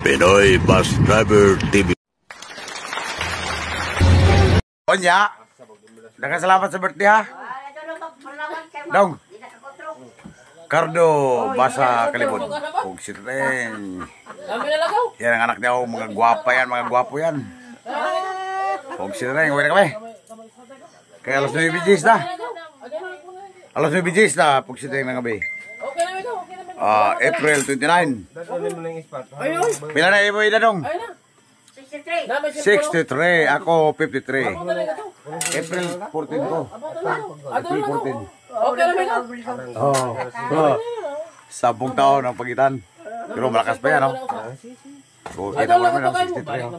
Pinoy Bus Driver TV. Onya, dagang salamat sa birthday ha. Dong. Cardo, basa kalibot. Kung si Teng. Yan ang anak niya, mga gwapa yan, mga gwapo yan. Kung si Teng, uwi na kami. Kaya alas 9 BGs na. Alas 9 BGs na, pag si Teng na kami. April 29. Pila na ibo ida dong? 63. Ako 53. April 14 ko. April 14. Sabong taon ang pagitan. Pero malakas pa yan, no? So, kita mo naman ang 63.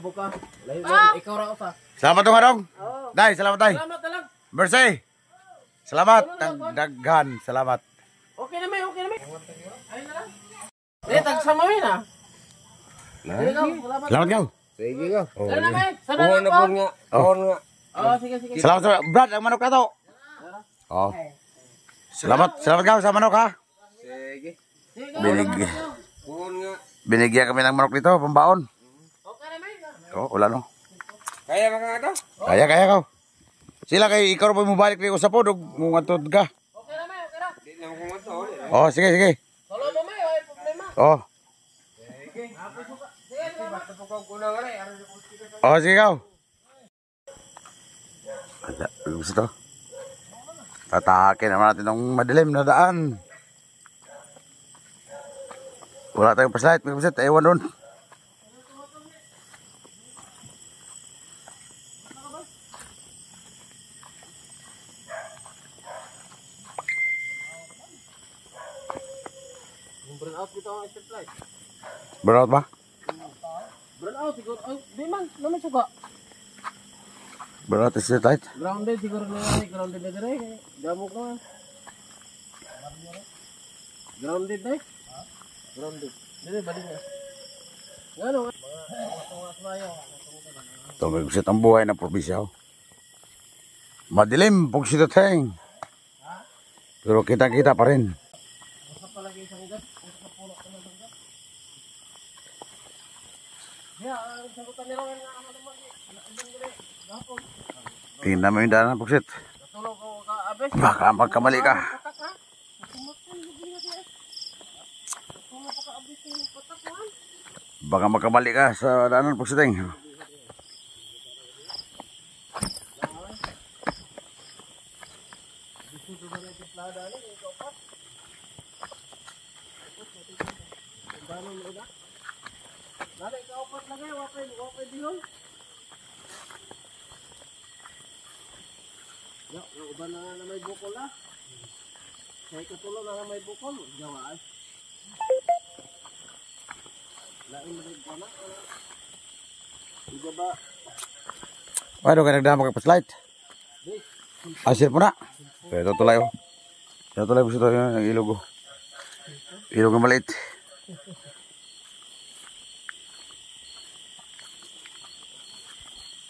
Salamat dong, Hadong. Day, salamat, Day. Mercy. Salamat. Daghan. Salamat. Okay na may, okay na may. Ayun na lang. Tagsama mo yun ah. Salamat kayo. Sige ka. Ano na may? Sana Puhon na lang po. puhon nga. Puhon nga. Oo, sige, sige. Salamat sa Brad, ang manok na to. Oh. Salamat kayo sa manok ha. Sige. Puhon nga. Binigyan kami ng manok dito, pambaon. Okay na may. Oh, wala no. Kaya ba ka ito? Kaya ka. Sila kay ikaw mo balik ni usap po, mungatod ka. Okay na may, okay na. Hindi na ako kumato. Oh, sige. Solo mo may, okay, problema. Oh. Sige, salamat. Oh, sige ka. Gusto to. Tatahakin naman natin ng madilim na daan. Wala tayong paslight, may pasit, ewan doon. Burnout dito ang street light. Burnout ba? Burnout siguro. Ay, di man, naman suka. Burnout is light? Grounded siguro na yan, grounded na dire. Damo ka. Grounded na. Grounded. Dire balik na. Ano? Ito may gusit ang buhay ng probinsya. Madilim, pugsit at heng. Pero kita pa rin. Palagi isang gas, sa puno ko ng gas. Ya, ang sagutan nila nga ano naman Tingnan mo yung daan ng pugsit. natulog ko ka abes. Baka magkamali ka. Baka magkamali ka sa daan ng pugsit. Lagi ka upat lagi, wapay dihol. Ya, uban na may bukol ah. Say katulo na may bukol, jawa ay. Lain mo rin na. Iba ba? Ano ka nagdama ka pa-slide? Asir mo na. Ito tulay oh. Ito tulay po ito yung ilog oh. Ilog na maliit.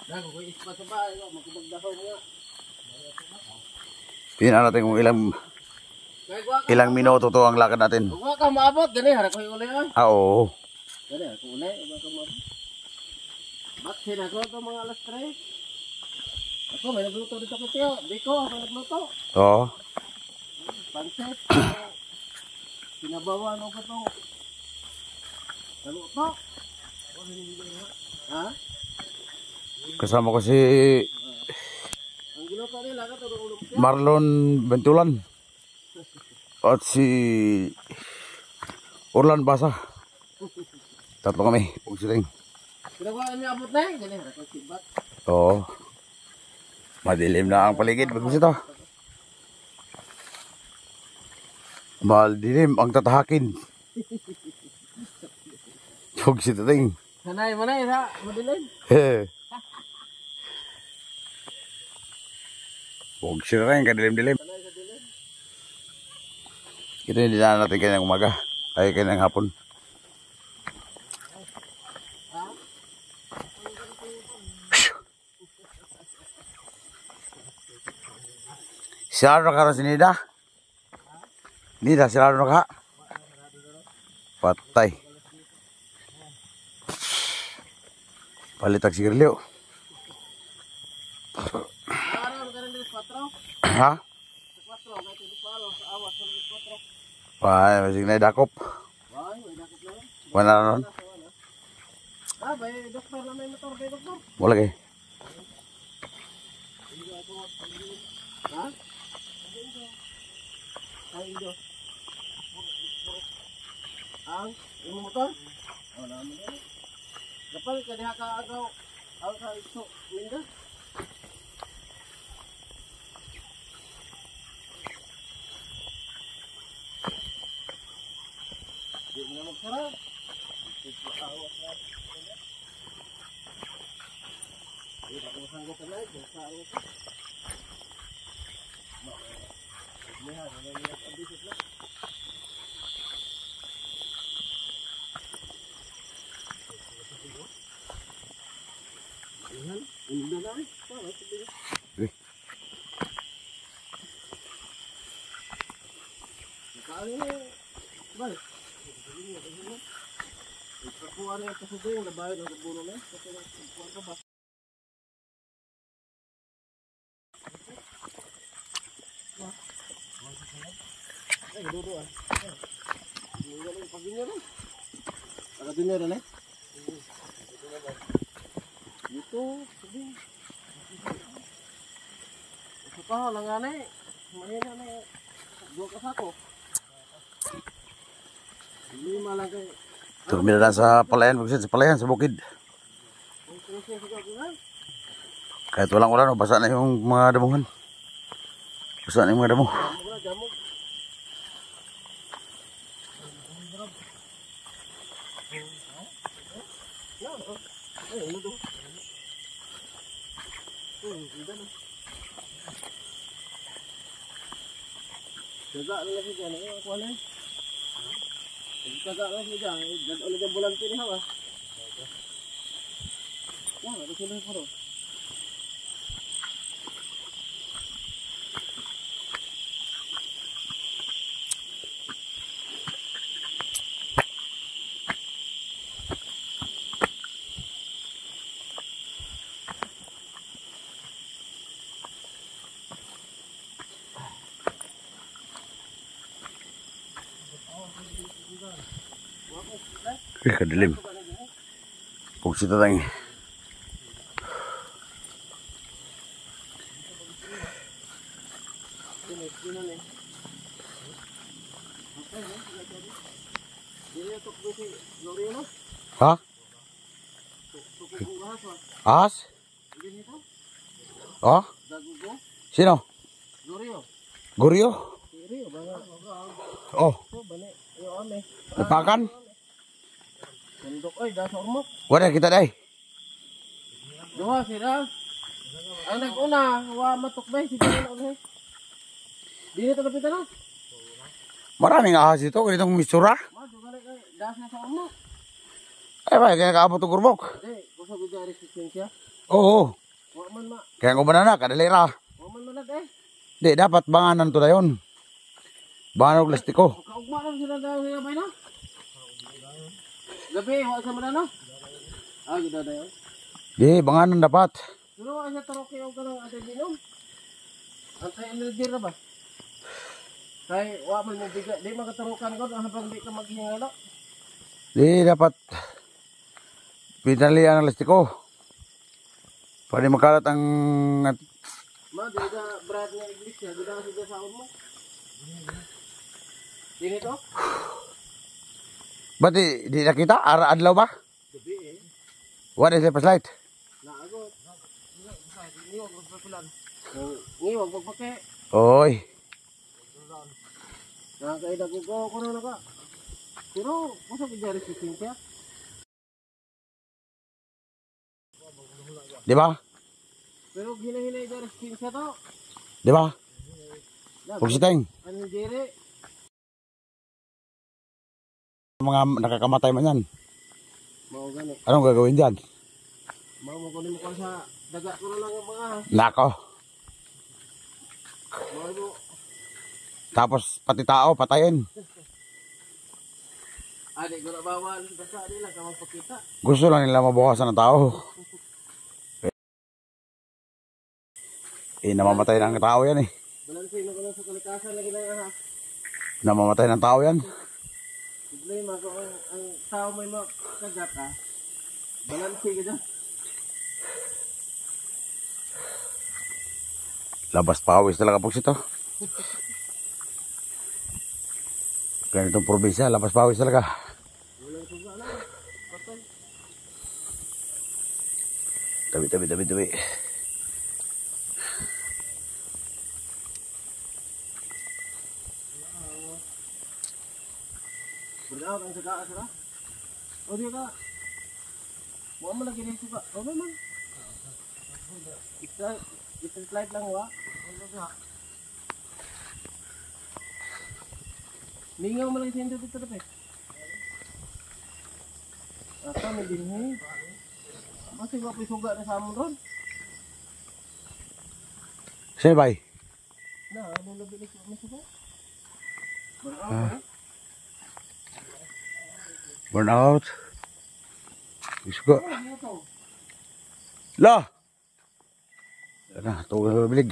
Nago ko ispa sa bahay, magkubagdahaw mo nga. Tingnan natin kung ilang minuto to ang lakad natin. Huwag ka maabot, gani, harap ko yung ulay ay. Oo. Gani, harap ko ulay, huwag ka maabot. Baksin ako ito mga alas 3. Ako, may nagluto dito ko tiyo. Biko, may nagluto. Oo. Pansit. Pinabawa ko ito. Naluto. Ha? Kasama ko si Ang giluto nila, ito ulo siya. Marlon Bentulan. At si Orlan Basa. Tatlo kami. Pagsiting. Pinagawa niya abot na eh. Gani, harap ko sibat. Oo. Madilim na ang paligid. Bagus ito. Madilim ang tatahakin. Pagsiting. Sanay mo na eh, ha? Madilim. Pagsiting, kadilim-dilim. Ito yung dinaan natin kanyang umaga. Ay kanyang hapon. Sarado ka rin si Nida? Nida, sarado na ka? Patay. Palitag sigarilyo. Araw ka rin dito 4. Ha? Sa 4 kay hindi palo sa awas sa 4. Wah, masih na dakop. Ay, may dakot na. Wala na nun. Ah, bay doktor na may motor bay doktor. Wala kay. Ha? Ay, indo. Ang imo motor? Wala mo na. Kapal ka diha ka agaw. Aw ka iso minda. Di mo na magsara. Awas na. Di ba ko sanggup na ito sa awas. Lihat, ada lihat abis lah. Lihat, ini dah nih. Apa sih? Kali balik. Perempuan yang tersebut yang lebay ng bulo na. Kasi perempuan ko ba? Ay, dudu ah. Ini yung paginya na. Pagadinya na eh. Dito, sabi. Ito pa, langane. Mahina na eh. Dua kasako. Lima lang kayo. Terminal na sa palayan, sa palayan, sa bukid. Kahit walang ulan, basa na yung mga damuhan. Basa na yung mga damo. Jaga lagi dyan, ako na. Jaga lagi dyan, ulit ang bulan pili hawa. Wah, ada sila ko ro. Kadilim. Pugsi tatang. Ha? As? Oh? Sino? Goryo? Oh. Napakan? Sundok ay da sa ormok. Wala kita day. Duha sila. Ang nag-una, wa matukbay si na ulit. Dili to kapitan na. Maraming ahas dito, ganitong misura. Dugay kay das na sa ormok. Ay ba, kaya kaabot ang gurbok. Di, gusto ko dyan resistensya. Oo. Wa man ma. Kaya kung banana, kadalira. Wa man manad eh. Di, dapat banganan to na yun. Banganan og plastiko. Kaugma lang sila daw sila bay na. Gabi, wa sa manano. Ah, gida dayo. Di, banganan dapat. Pero asa taroke og kanang ate binom. Antay energy ra ba? Kay wa man mo biga, di magatarukan ko habang di ka maghingalo. Di, dapat pinalian ang plastiko. Para makalat ang... Ma, di ka brad nga iglesia, di ka sa saon mo. Dini to? Ba't di nakita? Ara-adlaw ba? Gabi eh. What is the flashlight? Naagot. Ngiwag magpapilan. Ngiwag magpake. Oy. Nakakaida ko na ka. Pero, masa ko dyan resistensya? Di ba? Pero hina-hina dyan resistensya to. Di ba? Pugsiteng. Ano diri? Mga nakakamatay man yan. Mau gani. Anong gagawin dyan? Mau mo kunin mo ko sa daga ko na lang ang mga. Nako. Mau mo. Tapos pati tao patayin. Adik ko na bawal. Basta di lang ka magpakita. Gusto lang nila mabawasan ng tao. Namamatay ng tao yan eh. Balansin mo ko lang sa kalikasan lagi na yan ha. Namamatay ng tao yan. Problema ko ang tao may makagat ha. Balansin ka dyan. Labas pawis talaga po ito. Ganitong probinsya, labas pawis talaga. Walang suga na. Patay. Tabi. Burnout ang suga sila. O di ka. Buwan mo lagi rin suga. O naman. It's light lang wa. Ningaw mo lagi sa hindi dito dapat. Ata may dinhi. Masih wa suga na sa amon ron. Sino ba? Na, ano labi ni suga? Burnout. Burnout. Isuga. La! Ano, tuwa na bilig.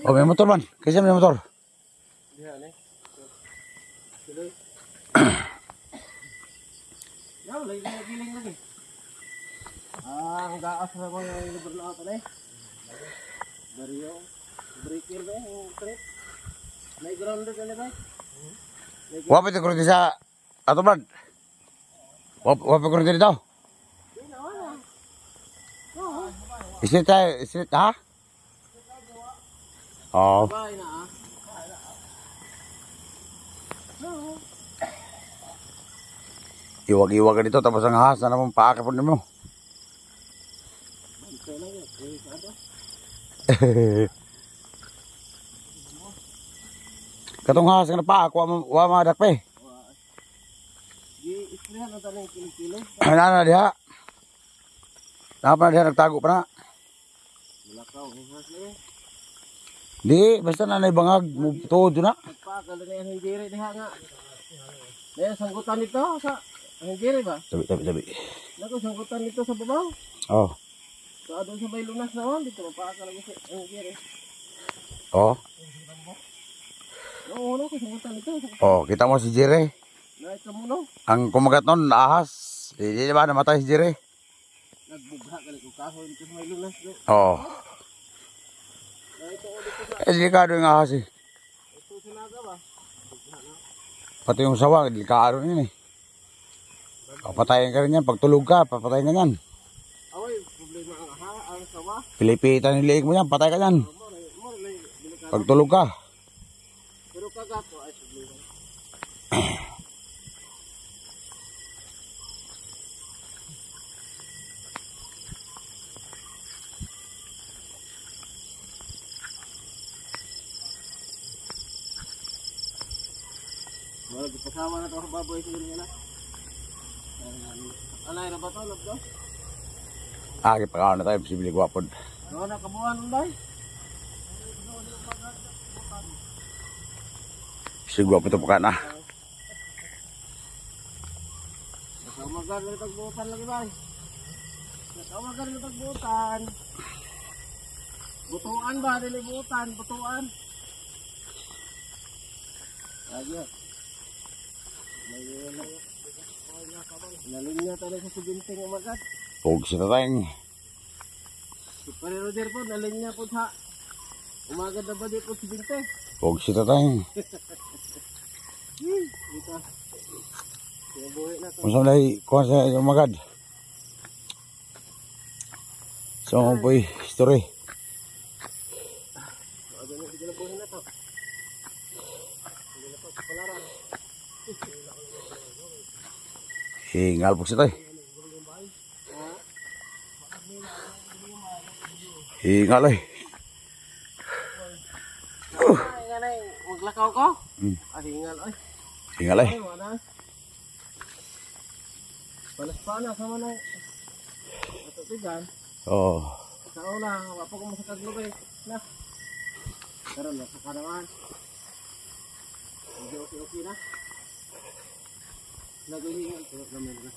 Oh, may motor man. Kasi may motor. Diyan eh. Tuloy. Yaw, giling lagi. Ang gaas na ko yung burnout na eh. Bariyo. Breaker ba yung trip? May grounded ka na ba? Wapit ko rin sa ato brad. Wapit ko rin dito. Isit ha? Oh. Bye na ah. Iwag-iwag ka dito tapos ang ahas na naman paakapon mo. Ito lang yun. Katong ahas nga na paak, wa mga dakpe. Di-isprihan ang tanong kilo-kilo. Ano diha? Napa na diha nagtago pa na? Malakaw. Hihas na eh. Di, basta na naibangag, tuod na. Nagpakal na yung hinggiri diha nga. Dahil sanggutan nito sa hinggiri ba? Tabi. Naku, sanggutan nito sa babaw. Oh. So, doon sa may lunas naman, dito mapakal lagi sa hinggiri. Oh. Oo, naku, sanggutan nito. Oh, kita mo si Jire. Naik ka muna. Ang kumagat nun, ahas. Di ba namatay si Jire? Nagbugha ka lang kung kahoy dito sa may lunas. No? Oh. Dahil ito dito sa Delikado yung ahas eh. ito sinaga ba? Pati yung sawa, delikado yun eh. Papatayin ka rin yan. Pag tulog ka, papatayin ka yan. Away, problema ang sawa. Pilipitan yung liig mo yan, patay ka yan. More na delikado. Pag tulog ka. Pero kagato ay problema. Wala pasawa na to ang baboy siguro nila. Alay ra ba to lobdo? Pagkaon na tayo, posible guwapod. No na kabuan bay. Posible guwapod ito pagkaan na. Nakamagan na tagbutan lagi bay. Nakamagan na tagbutan. Butuan ba dili butan, butuan. Lagi. Nalinya tayo sa subinting umagat. Huwag sila tayong. Pare Roger po, nalinya po sa umagat na ba di po subinting? Huwag sila tayong. Dito. Kaya buhay na to. Masam na kuha sa yung magad. So, po history. Aga na, sige na buhay na to. Sige na to, kapalaran. Hingal po sila eh. Hingal eh. Ay, ganay, maglakaw ko? Hingal, ay. Hingal eh. Ay, wala. Panas-panas naman ay. Ito tigan. Oh. Sa una, wapa ko masakag lubay. Na. Karon na, saka naman. Medyo okay na. Nagalingan ko naman na.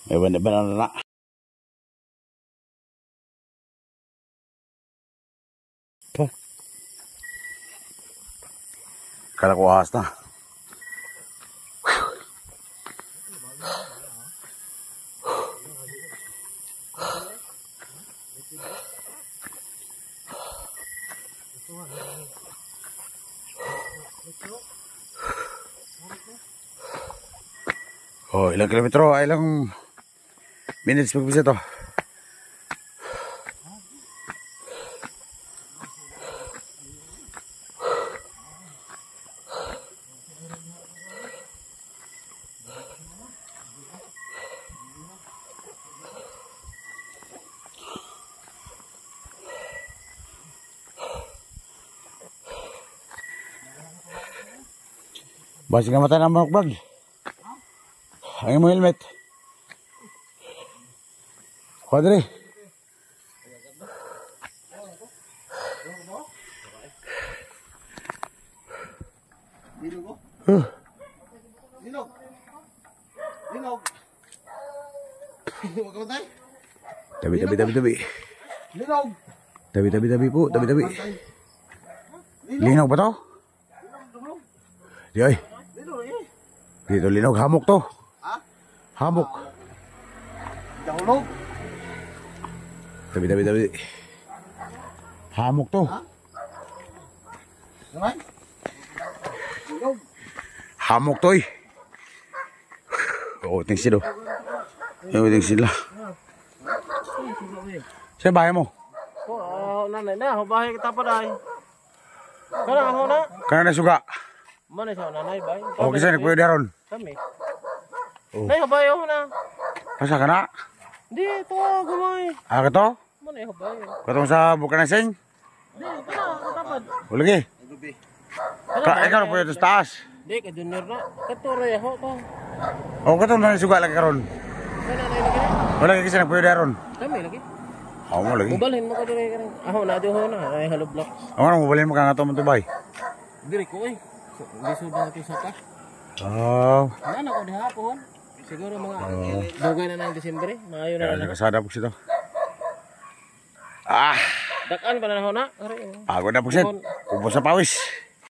May banana na. Kala ko ahas na. Oh, ilang kilometro, ilang minutes magbisa to. Basi nga mata ng manok bag. Ang mo helmet. Kuadre. Linog. Linog. Linog. Huwag ka matay. Tabi. Linog. Tabi po, tabi. Linog ba to? Di ay. Linog eh. Dito linog, hamok to. Ha? Hamok. Dahulog. Tabi. Hamok to. Naman. Linog. Hamok to eh. Oo, tingsin do. Oo, tingsin la. Saan bahay mo? Nanay na, bahay kita pa dahil. Kana ako na. Kana na suga. Mana siya nanay bay? O, kasi nagpuyo daron. Kami. Oh. Nay, habay ako na. Asa ka na? Di, ito, gumay. Ka to? Mana habay? Katong sa Bukanasing? Di, kana, katapad. O, lagi. Ikaw na puyo to sa taas. Di, ka junior na. Katuroy ako to. O, katong na suga lagi karon. Kana nanay lagi. Wala kasi nagpuyo daron. Kami lagi. Ako mo lagi. Mubalhin mo ka diri ka rin. Ako na, di ako na. Ay, halo block. Ako na, mabalin mo ka nga to mo to bay. Diri ko eh. Di sudah ito sa ka. Oh. Ano ko di hapon? Siguro mga dugay na ng Disyembre. Maayo na Kaya lang. nakasada po siya to. Ah! Dakan pa na ako na. Pagod na po siya. Ubos sa pawis.